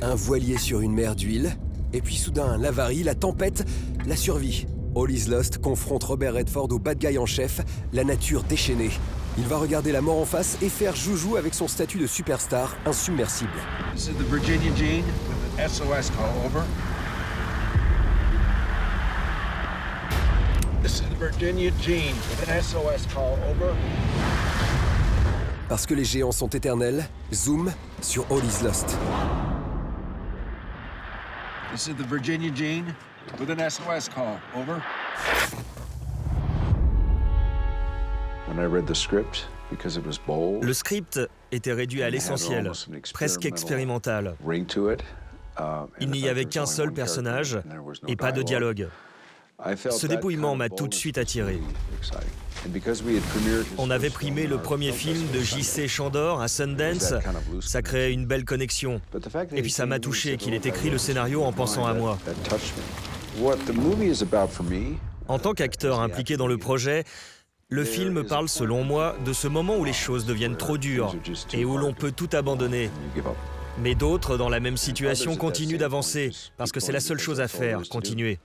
Un voilier sur une mer d'huile, et puis soudain l'avarie, la tempête, la survie. All is Lost confronte Robert Redford au bad guy en chef, la nature déchaînée. Il va regarder la mort en face et faire joujou avec son statut de superstar insubmersible. This is the Virginia Jean with an SOS call, over. This is the Virginia Jean with an SOS call, over. Parce que les géants sont éternels, zoom sur All is Lost. This is the Virginia Jean with an SOS call, over. Le script était réduit à l'essentiel, presque expérimental. Il n'y avait qu'un seul personnage et pas de dialogue. Ce dépouillement m'a tout de suite attiré. On avait primé le premier film de J.C. Chandor à Sundance, ça créait une belle connexion. Et puis ça m'a touché qu'il ait écrit le scénario en pensant à moi. En tant qu'acteur impliqué dans le projet, le film parle, selon moi, de ce moment où les choses deviennent trop dures et où l'on peut tout abandonner. Mais d'autres, dans la même situation, continuent d'avancer, parce que c'est la seule chose à faire, continuer.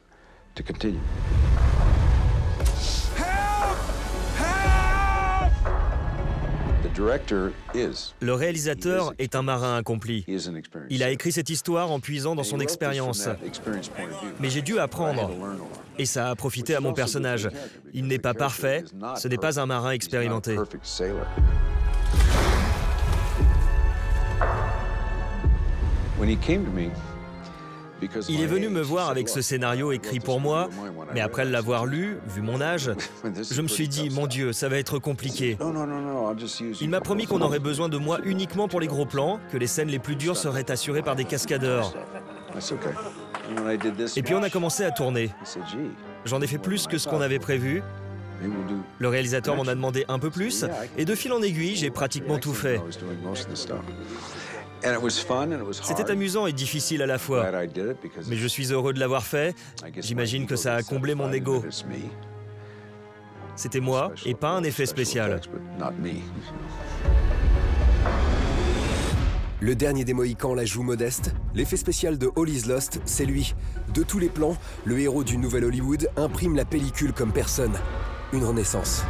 Le réalisateur est un marin accompli. Il a écrit cette histoire en puisant dans son expérience. Mais j'ai dû apprendre. Et ça a profité à mon personnage. Il n'est pas parfait, ce n'est pas un marin expérimenté. Il est venu me voir avec ce scénario écrit pour moi, mais après l'avoir lu, vu mon âge, je me suis dit, mon Dieu, ça va être compliqué. Il m'a promis qu'on aurait besoin de moi uniquement pour les gros plans, que les scènes les plus dures seraient assurées par des cascadeurs. Et puis on a commencé à tourner. J'en ai fait plus que ce qu'on avait prévu. Le réalisateur m'en a demandé un peu plus, et de fil en aiguille, j'ai pratiquement tout fait. C'était amusant et difficile à la fois, mais je suis heureux de l'avoir fait. J'imagine que ça a comblé mon ego. C'était moi et pas un effet spécial. Le dernier des Mohicans la joue modeste. L'effet spécial de All is Lost, c'est lui. De tous les plans, le héros du nouvel Hollywood imprime la pellicule comme personne. Une renaissance.